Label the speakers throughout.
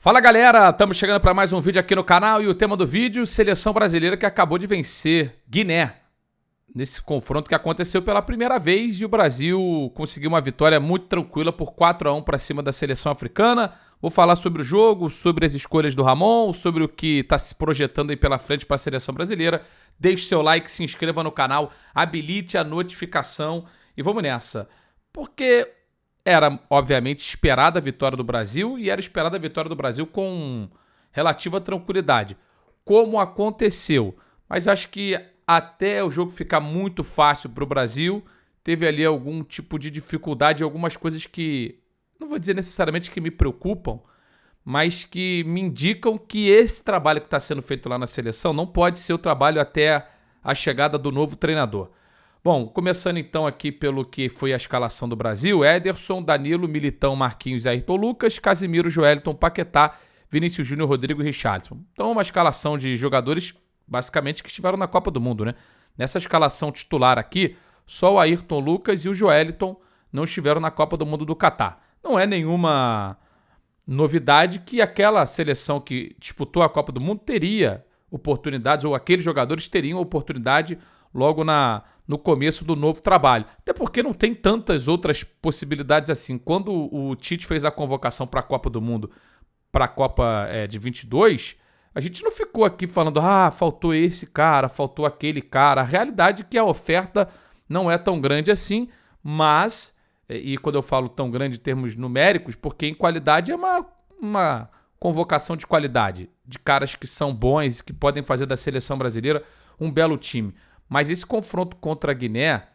Speaker 1: Fala galera, estamos chegando para mais um vídeo aqui no canal e o tema do vídeo, seleção brasileira que acabou de vencer Guiné. Nesse confronto que aconteceu pela primeira vez e o Brasil conseguiu uma vitória muito tranquila por 4-1 para cima da seleção africana. Vou falar sobre o jogo, sobre as escolhas do Ramon, sobre o que está se projetando aí pela frente para a seleção brasileira. Deixe seu like, se inscreva no canal, habilite a notificação e vamos nessa. Porque era, obviamente, esperada a vitória do Brasil e era esperada a vitória do Brasil com relativa tranquilidade. Como aconteceu? Mas acho que até o jogo ficar muito fácil para o Brasil, teve ali algum tipo de dificuldade, algumas coisas que, não vou dizer necessariamente que me preocupam, mas que me indicam que esse trabalho que está sendo feito lá na seleção não pode ser o trabalho até a chegada do novo treinador. Bom, começando então aqui pelo que foi a escalação do Brasil: Ederson, Danilo, Militão, Marquinhos e Ayrton Lucas, Casemiro, Joelton, Paquetá, Vinícius Júnior, Rodrigo e Richarlison. Então uma escalação de jogadores basicamente que estiveram na Copa do Mundo, né? Nessa escalação titular aqui, só o Ayrton Lucas e o Joelton não estiveram na Copa do Mundo do Catar. Não é nenhuma novidade que aquela seleção que disputou a Copa do Mundo teria oportunidades, ou aqueles jogadores teriam oportunidade logo no começo do novo trabalho. Até porque não tem tantas outras possibilidades assim. Quando o Tite fez a convocação para a Copa do Mundo, para a Copa de 22, a gente não ficou aqui falando, faltou esse cara, faltou aquele cara. A realidade é que a oferta não é tão grande assim, mas, e quando eu falo tão grande em termos numéricos, porque em qualidade é uma convocação de qualidade, de caras que são bons, que podem fazer da seleção brasileira um belo time. Mas esse confronto contra a Guiné,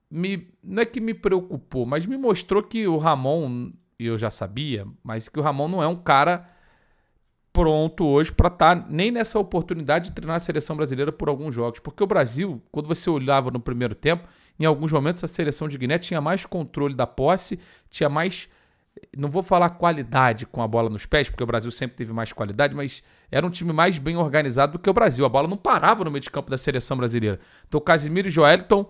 Speaker 1: não é que me preocupou, mas me mostrou que o Ramon, e eu já sabia, mas que o Ramon não é um cara pronto hoje para estar nem nessa oportunidade de treinar a seleção brasileira por alguns jogos. Porque o Brasil, quando você olhava no primeiro tempo, em alguns momentos a seleção de Guiné tinha mais controle da posse, tinha mais, não vou falar qualidade com a bola nos pés, porque o Brasil sempre teve mais qualidade, mas era um time mais bem organizado do que o Brasil. A bola não parava no meio de campo da seleção brasileira. Então Casemiro e Joelton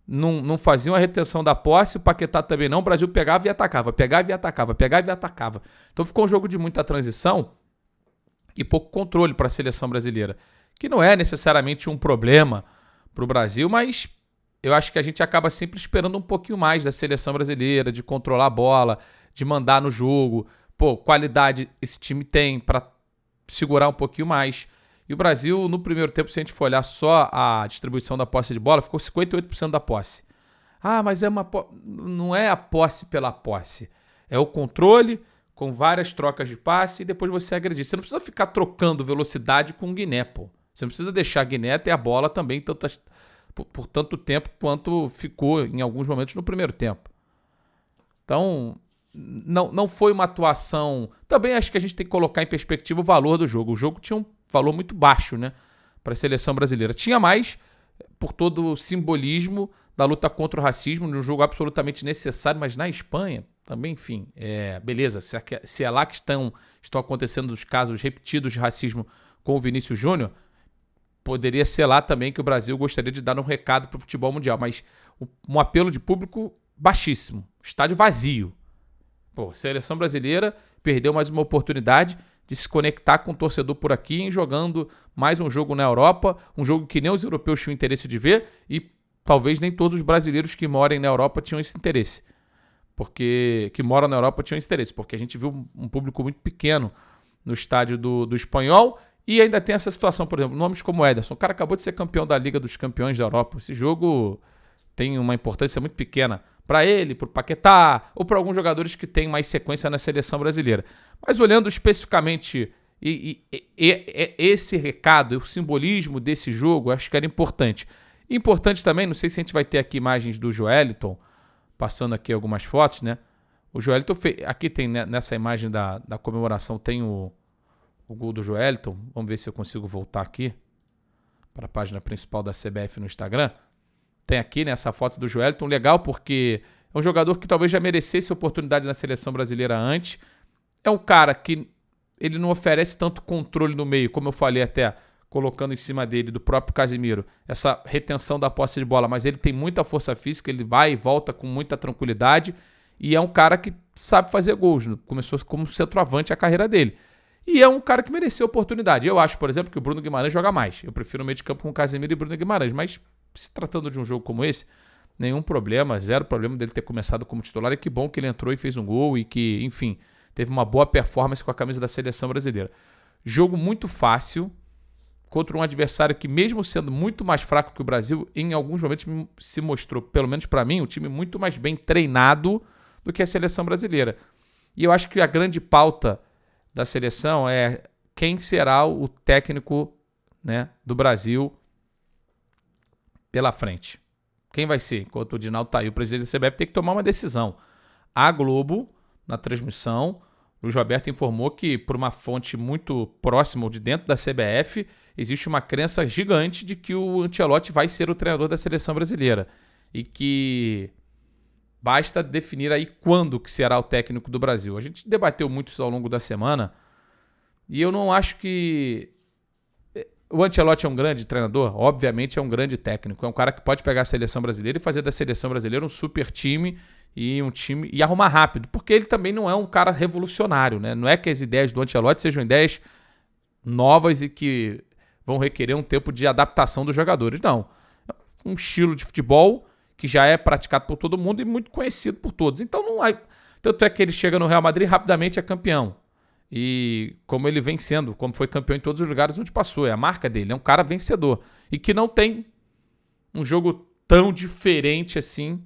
Speaker 1: não faziam a retenção da posse, o Paquetá também não. O Brasil pegava e atacava, pegava e atacava, pegava e atacava. Então ficou um jogo de muita transição e pouco controle para a seleção brasileira, que não é necessariamente um problema para o Brasil, mas eu acho que a gente acaba sempre esperando um pouquinho mais da seleção brasileira, de controlar a bola, de mandar no jogo. Qualidade esse time tem para segurar um pouquinho mais. E o Brasil, no primeiro tempo, se a gente for olhar só a distribuição da posse de bola, ficou 58% da posse. Mas não é a posse pela posse. É o controle com várias trocas de passe e depois você agredir. Você não precisa ficar trocando velocidade com o Guiné, pô. Você não precisa deixar a Guiné ter a bola também por tanto tempo quanto ficou em alguns momentos no primeiro tempo. Então, não foi uma atuação. Também acho que a gente tem que colocar em perspectiva o valor do jogo. O jogo tinha um valor muito baixo, né, para a seleção brasileira. Tinha mais por todo o simbolismo da luta contra o racismo, de um jogo absolutamente necessário, mas na Espanha também, enfim, beleza, se é lá que estão acontecendo os casos repetidos de racismo com o Vinícius Júnior, poderia ser lá também que o Brasil gostaria de dar um recado para o futebol mundial, mas um apelo de público baixíssimo, estádio vazio. Seleção brasileira perdeu mais uma oportunidade de se conectar com o torcedor por aqui, jogando mais um jogo na Europa, um jogo que nem os europeus tinham interesse de ver e talvez nem todos os brasileiros que moram na Europa tinham esse interesse. Porque a gente viu um público muito pequeno no estádio do Espanhol e ainda tem essa situação, por exemplo, nomes como Ederson. O cara acabou de ser campeão da Liga dos Campeões da Europa. Esse jogo tem uma importância muito pequena para ele, para o Paquetá ou para alguns jogadores que têm mais sequência na seleção brasileira. Mas olhando especificamente esse recado, o simbolismo desse jogo, acho que era importante. Importante também, não sei se a gente vai ter aqui imagens do Joelton, passando aqui algumas fotos, né? O Joelton aqui tem, né, nessa imagem da comemoração, tem o gol do Joelton. Vamos ver se eu consigo voltar aqui para a página principal da CBF no Instagram. Tem aqui nessa foto do Joelton, legal porque é um jogador que talvez já merecesse oportunidade na seleção brasileira antes. É um cara que ele não oferece tanto controle no meio, como eu falei até, colocando em cima dele, do próprio Casemiro, essa retenção da posse de bola, mas ele tem muita força física, ele vai e volta com muita tranquilidade E é um cara que sabe fazer gols. Começou como centroavante a carreira dele. E é um cara que mereceu oportunidade. Eu acho, por exemplo, que o Bruno Guimarães joga mais. Eu prefiro o meio de campo com o Casemiro e Bruno Guimarães. Mas se tratando de um jogo como esse, nenhum problema, zero problema dele ter começado como titular. E que bom que ele entrou e fez um gol e que, enfim, teve uma boa performance com a camisa da seleção brasileira. Jogo muito fácil contra um adversário que, mesmo sendo muito mais fraco que o Brasil, em alguns momentos se mostrou, pelo menos para mim, um time muito mais bem treinado do que a seleção brasileira. E eu acho que a grande pauta da seleção é quem será o técnico, né, do Brasil pela frente. Quem vai ser? Enquanto o Dinaldo tá aí, o presidente da CBF tem que tomar uma decisão. A Globo, na transmissão, o Luiz Roberto informou que, por uma fonte muito próxima de dentro da CBF, existe uma crença gigante de que o Ancelotti vai ser o treinador da seleção brasileira. E que basta definir aí quando que será o técnico do Brasil. A gente debateu muito isso ao longo da semana e eu não acho que... O Ancelotti é um grande treinador? Obviamente é um grande técnico. É um cara que pode pegar a seleção brasileira e fazer da seleção brasileira um super time e arrumar rápido. Porque ele também não é um cara revolucionário, né? Não é que as ideias do Ancelotti sejam ideias novas e que vão requerer um tempo de adaptação dos jogadores. Não. Um estilo de futebol que já é praticado por todo mundo e muito conhecido por todos. Então não há... Tanto é que ele chega no Real Madrid rapidamente é campeão. E como ele vem sendo, como foi campeão em todos os lugares onde passou. É a marca dele, é um cara vencedor. E que não tem um jogo tão diferente assim.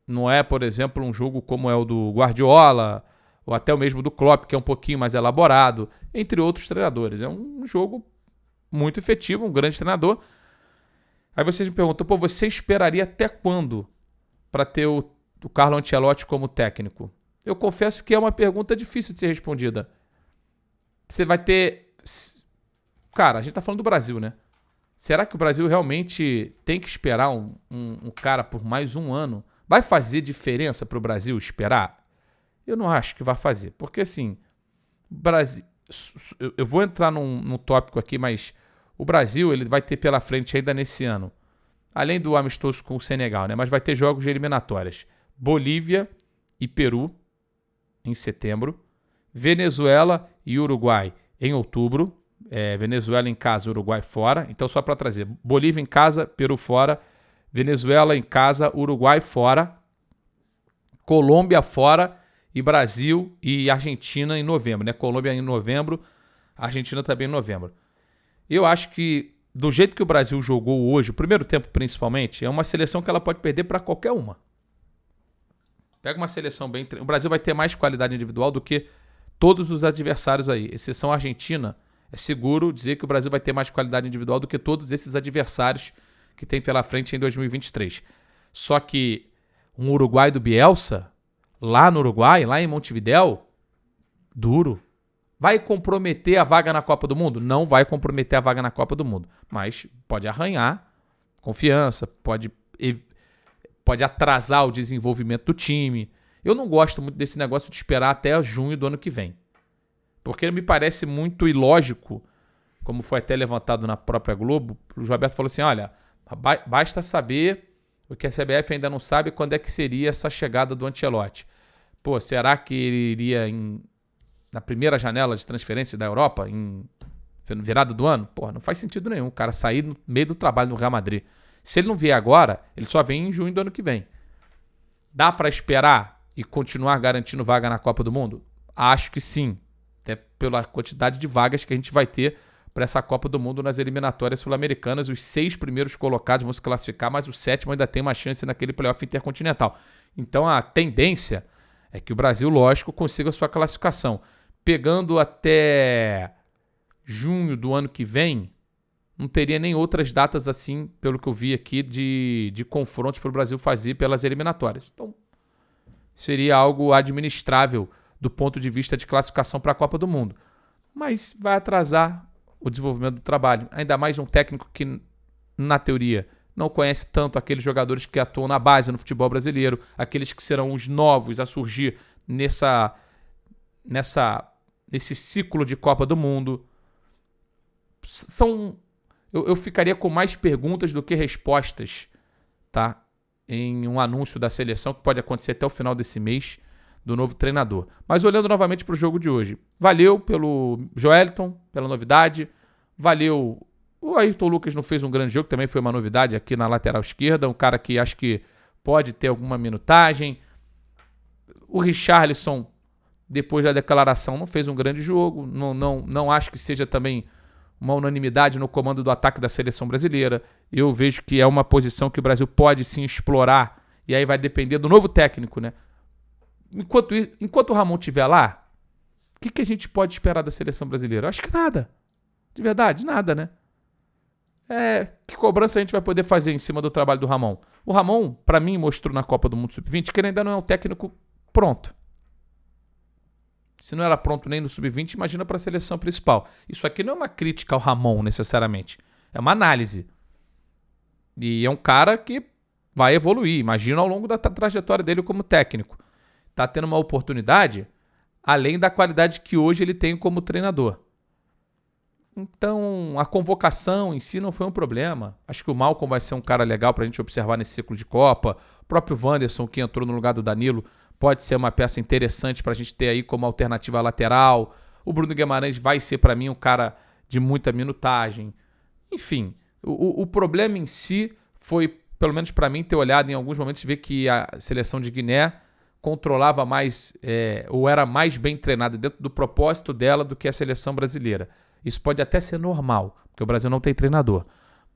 Speaker 1: Não é, por exemplo, um jogo como é o do Guardiola, ou até o mesmo do Klopp, que é um pouquinho mais elaborado, entre outros treinadores. É um jogo muito efetivo, um grande treinador. Aí vocês me perguntam, pô, você esperaria até quando para ter o Carlo Ancelotti como técnico? Eu confesso que é uma pergunta difícil de ser respondida. Você vai ter... Cara, a gente tá falando do Brasil, né? Será que o Brasil realmente tem que esperar um cara por mais um ano? Vai fazer diferença pro Brasil esperar? Eu não acho que vai fazer. Porque, assim, Brasil... Eu vou entrar num tópico aqui, mas... O Brasil ele vai ter pela frente ainda nesse ano, além do amistoso com o Senegal, né? Mas vai ter jogos de eliminatórias. Bolívia e Peru em setembro. Venezuela e Uruguai em outubro. Venezuela em casa, Uruguai fora. Então só para trazer. Bolívia em casa, Peru fora. Venezuela em casa, Uruguai fora. Colômbia fora. E Brasil e Argentina em novembro, né? Colômbia em novembro, Argentina também em novembro. Eu acho que, do jeito que o Brasil jogou hoje, o primeiro tempo principalmente, é uma seleção que ela pode perder para qualquer uma. Pega uma seleção bem... O Brasil vai ter mais qualidade individual do que todos os adversários aí. Exceção a Argentina, é seguro dizer que o Brasil vai ter mais qualidade individual do que todos esses adversários que tem pela frente em 2023. Só que um Uruguai do Bielsa, lá no Uruguai, lá em Montevidéu, duro. Vai comprometer a vaga na Copa do Mundo? Não vai comprometer a vaga na Copa do Mundo. Mas pode arranhar confiança, pode atrasar o desenvolvimento do time. Eu não gosto muito desse negócio de esperar até junho do ano que vem. Porque me parece muito ilógico, como foi até levantado na própria Globo. O Roberto falou assim, olha, basta saber o que a CBF ainda não sabe quando é que seria essa chegada do Ancelotti. Pô, será que ele iria na primeira janela de transferência da Europa, no virada do ano? Porra, não faz sentido nenhum o cara sair no meio do trabalho no Real Madrid. Se ele não vier agora, ele só vem em junho do ano que vem. Dá para esperar e continuar garantindo vaga na Copa do Mundo? Acho que sim. Até pela quantidade de vagas que a gente vai ter para essa Copa do Mundo nas eliminatórias sul-americanas. Os 6 primeiros colocados vão se classificar, mas o 7º ainda tem uma chance naquele playoff intercontinental. Então a tendência é que o Brasil, lógico, consiga a sua classificação. Pegando até junho do ano que vem, não teria nem outras datas assim, pelo que eu vi aqui, de confrontos para o Brasil fazer pelas eliminatórias. Então, seria algo administrável do ponto de vista de classificação para a Copa do Mundo. Mas vai atrasar o desenvolvimento do trabalho. Ainda mais um técnico que, na teoria, não conhece tanto aqueles jogadores que atuam na base no futebol brasileiro, aqueles que serão os novos a surgir nesse ciclo de Copa do Mundo. Eu ficaria com mais perguntas do que respostas, tá? em um anúncio da seleção que pode acontecer até o final desse mês do novo treinador. Mas olhando novamente para o jogo de hoje, valeu pelo Joelinton, pela novidade, valeu. O Ayrton Lucas não fez um grande jogo, também foi uma novidade aqui na lateral esquerda, um cara que acho que pode ter alguma minutagem. O Richarlison, depois da declaração, não fez um grande jogo, não acho que seja também uma unanimidade no comando do ataque da seleção brasileira. Eu vejo que é uma posição que o Brasil pode sim explorar, e aí vai depender do novo técnico, né? Enquanto o Ramon estiver lá, o que a gente pode esperar da seleção brasileira? Eu acho que nada. De verdade, nada, né? Que cobrança a gente vai poder fazer em cima do trabalho do Ramon? O Ramon, para mim, mostrou na Copa do Mundo Sub-20 que ele ainda não é um técnico pronto. Se não era pronto nem no Sub-20, imagina para a seleção principal. Isso aqui não é uma crítica ao Ramon, necessariamente. É uma análise. E é um cara que vai evoluir, imagina, ao longo da trajetória dele como técnico. Tá tendo uma oportunidade além da qualidade que hoje ele tem como treinador. Então, a convocação em si não foi um problema. Acho que o Malcom vai ser um cara legal pra gente observar nesse ciclo de Copa. O próprio Wanderson, que entrou no lugar do Danilo, pode ser uma peça interessante pra gente ter aí como alternativa lateral. O Bruno Guimarães vai ser pra mim um cara de muita minutagem. Enfim, o problema em si foi, pelo menos pra mim, ter olhado em alguns momentos e ver que a seleção de Guiné controlava mais, ou era mais bem treinada dentro do propósito dela do que a seleção brasileira. Isso pode até ser normal, porque o Brasil não tem treinador,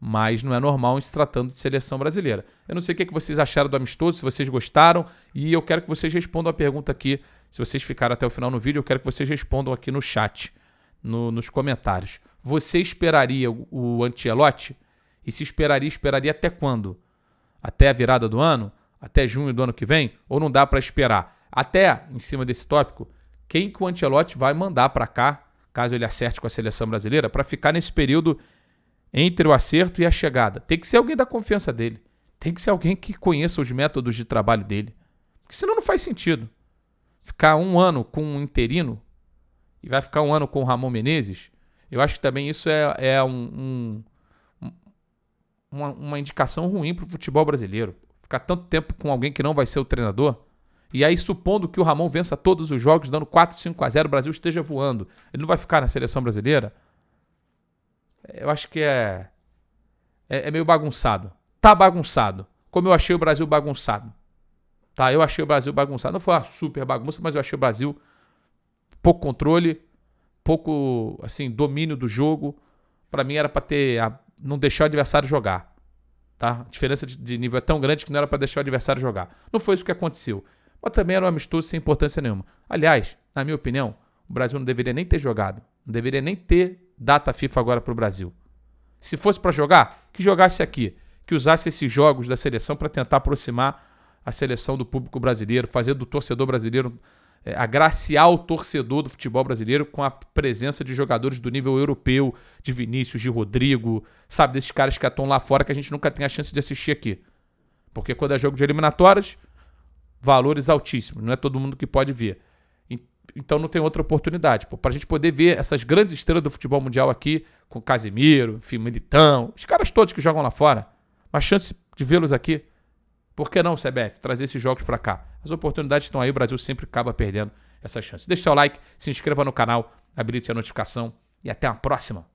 Speaker 1: mas não é normal em se tratando de seleção brasileira. Eu não sei o que vocês acharam do amistoso, se vocês gostaram, e eu quero que vocês respondam a pergunta aqui. Se vocês ficaram até o final no vídeo, eu quero que vocês respondam aqui no chat, nos comentários. Você esperaria o Ancelotti? E se esperaria até quando? Até a virada do ano? Até junho do ano que vem? Ou não dá para esperar? Até, em cima desse tópico, quem que o Ancelotti vai mandar para cá, caso ele acerte com a seleção brasileira, para ficar nesse período entre o acerto e a chegada? Tem que ser alguém da confiança dele. Tem que ser alguém que conheça os métodos de trabalho dele. Porque senão não faz sentido. Ficar um ano com um interino e vai ficar um ano com o Ramon Menezes, eu acho que também isso é uma indicação ruim para o futebol brasileiro. Ficar tanto tempo com alguém que não vai ser o treinador. E aí, supondo que o Ramon vença todos os jogos, dando 4-5-0, o Brasil esteja voando, ele não vai ficar na seleção brasileira? Eu acho que é meio bagunçado. Tá bagunçado. Como eu achei o Brasil bagunçado. Tá, eu achei o Brasil bagunçado. Não foi uma super bagunça, mas eu achei o Brasil pouco controle, pouco, assim, domínio do jogo. Pra mim era pra não deixar o adversário jogar. Tá? A diferença de nível é tão grande que não era pra deixar o adversário jogar. Não foi isso que aconteceu. Mas também era um amistoso sem importância nenhuma. Aliás, na minha opinião, o Brasil não deveria nem ter jogado. Não deveria nem ter data FIFA agora pro Brasil. Se fosse pra jogar, que jogasse aqui. Que usasse esses jogos da seleção para tentar aproximar a seleção do público brasileiro, fazer do torcedor brasileiro, agraciar o torcedor do futebol brasileiro com a presença de jogadores do nível europeu, de Vinícius, de Rodrigo, sabe, desses caras que estão lá fora que a gente nunca tem a chance de assistir aqui. Porque quando é jogo de eliminatórias, valores altíssimos, não é todo mundo que pode ver. Então não tem outra oportunidade. Para a gente poder ver essas grandes estrelas do futebol mundial aqui, com Casemiro, enfim, Militão, os caras todos que jogam lá fora, uma chance de vê-los aqui. Por que não, CBF, trazer esses jogos para cá? As oportunidades estão aí, o Brasil sempre acaba perdendo essa chance. Deixe seu like, se inscreva no canal, habilite a notificação e até a próxima.